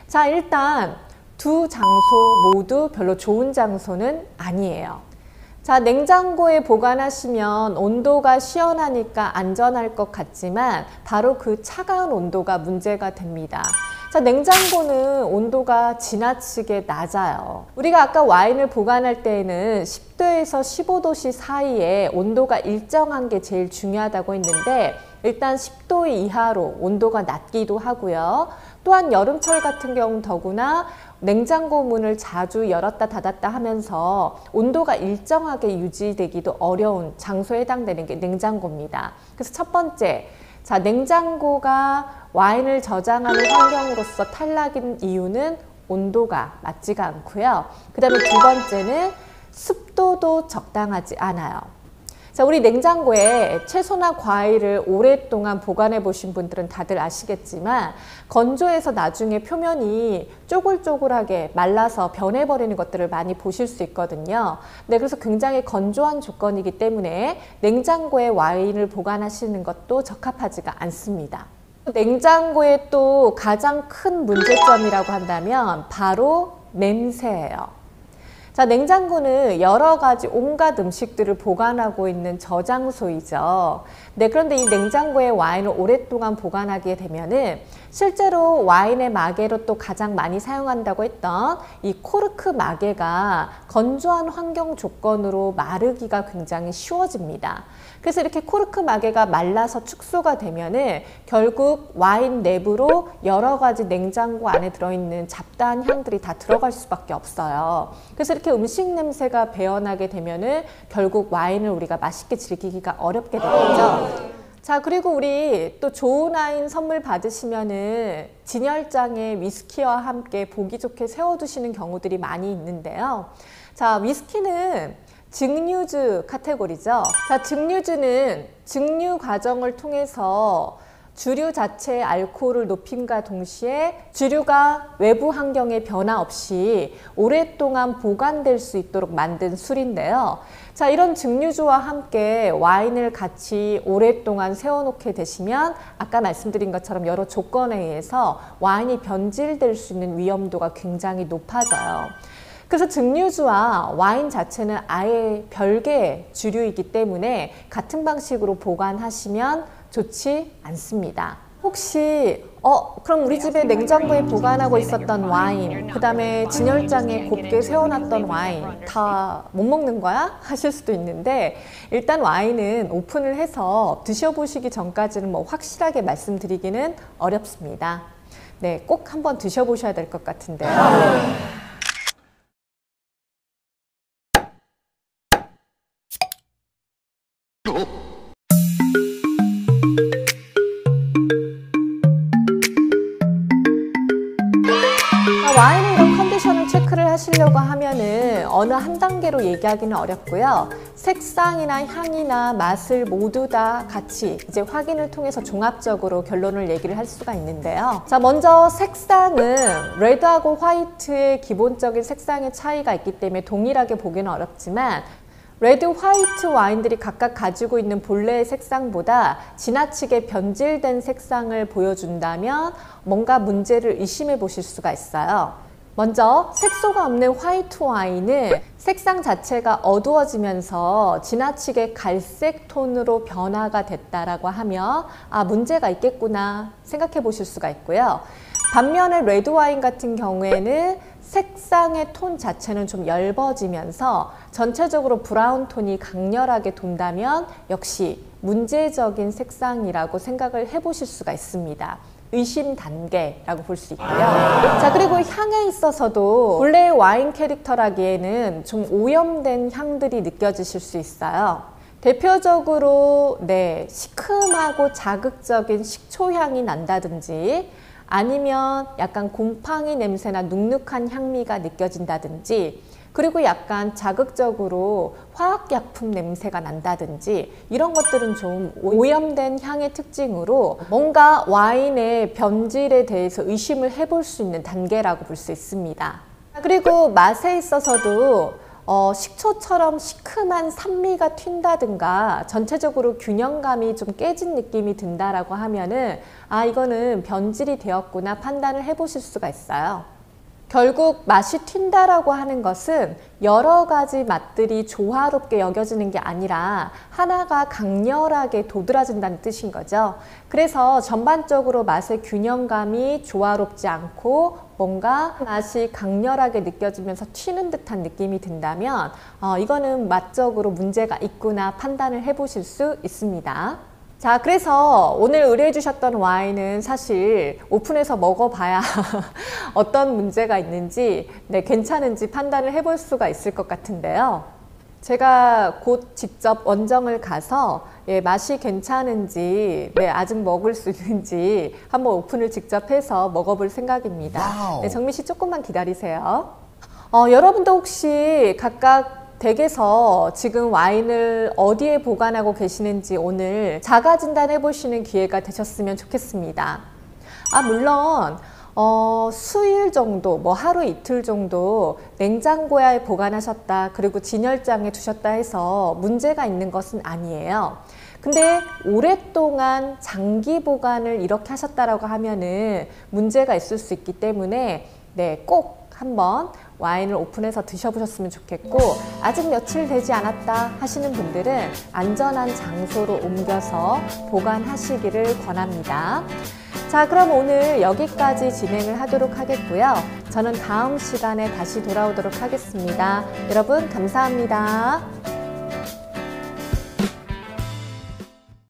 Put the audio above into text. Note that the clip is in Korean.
자, 일단 두 장소 모두 별로 좋은 장소는 아니에요. 자, 냉장고에 보관하시면 온도가 시원하니까 안전할 것 같지만 바로 그 차가운 온도가 문제가 됩니다. 자, 냉장고는 온도가 지나치게 낮아요. 우리가 아까 와인을 보관할 때에는 10도에서 15도씨 사이에 온도가 일정한 게 제일 중요하다고 했는데 일단 10도 이하로 온도가 낮기도 하고요. 또한 여름철 같은 경우 더구나 냉장고 문을 자주 열었다 닫았다 하면서 온도가 일정하게 유지되기도 어려운 장소에 해당되는 게 냉장고입니다. 그래서 첫 번째, 자, 냉장고가 와인을 저장하는 환경으로서 탈락인 이유는 온도가 맞지가 않고요. 그 다음에 두 번째는 습도도 적당하지 않아요. 자, 우리 냉장고에 채소나 과일을 오랫동안 보관해 보신 분들은 다들 아시겠지만 건조해서 나중에 표면이 쪼글쪼글하게 말라서 변해버리는 것들을 많이 보실 수 있거든요. 네, 그래서 굉장히 건조한 조건이기 때문에 냉장고에 와인을 보관하시는 것도 적합하지가 않습니다. 냉장고의 또 가장 큰 문제점이라고 한다면 바로 냄새예요. 자, 냉장고는 여러 가지 온갖 음식들을 보관하고 있는 저장소이죠. 네, 그런데 이 냉장고에 와인을 오랫동안 보관하게 되면은 실제로 와인의 마개로 또 가장 많이 사용한다고 했던 이 코르크 마개가 건조한 환경 조건으로 마르기가 굉장히 쉬워집니다. 그래서 이렇게 코르크 마개가 말라서 축소가 되면은 결국 와인 내부로 여러 가지 냉장고 안에 들어있는 잡다한 향들이 다 들어갈 수밖에 없어요. 그래서 이렇게 음식 냄새가 배어나게 되면은 결국 와인을 우리가 맛있게 즐기기가 어렵게 되겠죠. 자, 그리고 우리 또 좋은 와인 선물 받으시면은 진열장에 위스키와 함께 보기 좋게 세워두시는 경우들이 많이 있는데요. 자, 위스키는 증류주 카테고리죠. 자, 증류주는 증류 과정을 통해서 주류 자체의 알코올을 높임과 동시에 주류가 외부 환경에 변화 없이 오랫동안 보관될 수 있도록 만든 술인데요. 자, 이런 증류주와 함께 와인을 같이 오랫동안 세워놓게 되시면 아까 말씀드린 것처럼 여러 조건에 의해서 와인이 변질될 수 있는 위험도가 굉장히 높아져요. 그래서 증류주와 와인 자체는 아예 별개의 주류이기 때문에 같은 방식으로 보관하시면 좋지 않습니다. 혹시 그럼 우리 집에 냉장고에 보관하고 있었던 와인, 그 다음에 진열장에 곱게 세워놨던 와인 다 못 먹는 거야? 하실 수도 있는데 일단 와인은 오픈을 해서 드셔보시기 전까지는 뭐 확실하게 말씀드리기는 어렵습니다. 네, 꼭 한번 드셔보셔야 될 것 같은데요. 와인의 이런 컨디션을 체크를 하시려고 하면은 어느 한 단계로 얘기하기는 어렵고요. 색상이나 향이나 맛을 모두 다 같이 이제 확인을 통해서 종합적으로 결론을 얘기를 할 수가 있는데요. 자, 먼저 색상은 레드하고 화이트의 기본적인 색상의 차이가 있기 때문에 동일하게 보기는 어렵지만 레드, 화이트 와인들이 각각 가지고 있는 본래의 색상보다 지나치게 변질된 색상을 보여준다면 뭔가 문제를 의심해 보실 수가 있어요. 먼저 색소가 없는 화이트 와인은 색상 자체가 어두워지면서 지나치게 갈색 톤으로 변화가 됐다라고 하면 문제가 있겠구나 생각해 보실 수가 있고요. 반면에 레드 와인 같은 경우에는 색상의 톤 자체는 좀 엷어지면서 전체적으로 브라운 톤이 강렬하게 돈다면 역시 문제적인 색상이라고 생각을 해보실 수가 있습니다. 의심 단계라고 볼 수 있고요. 자, 그리고 향에 있어서도 본래의 와인 캐릭터라기에는 좀 오염된 향들이 느껴지실 수 있어요. 대표적으로 시큼하고 자극적인 식초향이 난다든지 아니면 약간 곰팡이 냄새나 눅눅한 향미가 느껴진다든지 그리고 약간 자극적으로 화학약품 냄새가 난다든지 이런 것들은 좀 오염된 향의 특징으로 뭔가 와인의 변질에 대해서 의심을 해볼 수 있는 단계라고 볼 수 있습니다. 그리고 맛에 있어서도 식초처럼 시큼한 산미가 튄다든가 전체적으로 균형감이 좀 깨진 느낌이 든다라고 하면은 이거는 변질이 되었구나 판단을 해보실 수가 있어요. 결국 맛이 튄다라고 하는 것은 여러 가지 맛들이 조화롭게 여겨지는 게 아니라 하나가 강렬하게 도드라진다는 뜻인 거죠. 그래서 전반적으로 맛의 균형감이 조화롭지 않고 뭔가 맛이 강렬하게 느껴지면서 튀는 듯한 느낌이 든다면 이거는 맛적으로 문제가 있구나 판단을 해보실 수 있습니다. 자, 그래서 오늘 의뢰해 주셨던 와인은 사실 오픈해서 먹어봐야 어떤 문제가 있는지 괜찮은지 판단을 해볼 수가 있을 것 같은데요. 제가 곧 직접 원정을 가서 맛이 괜찮은지 아직 먹을 수 있는지 한번 오픈을 직접 해서 먹어볼 생각입니다. 정민 씨 조금만 기다리세요. 여러분도 혹시 각각 댁에서 지금 와인을 어디에 보관하고 계시는지 오늘 자가 진단해 보시는 기회가 되셨으면 좋겠습니다. 물론 수일 정도, 하루 이틀 정도 냉장고에 보관하셨다, 그리고 진열장에 두셨다 해서 문제가 있는 것은 아니에요. 근데 오랫동안 장기 보관을 이렇게 하셨다라고 하면은 문제가 있을 수 있기 때문에 꼭 한번 와인을 오픈해서 드셔보셨으면 좋겠고, 아직 며칠 되지 않았다 하시는 분들은 안전한 장소로 옮겨서 보관하시기를 권합니다. 자, 그럼 오늘 여기까지 진행을 하도록 하겠고요. 저는 다음 시간에 다시 돌아오도록 하겠습니다. 여러분 감사합니다.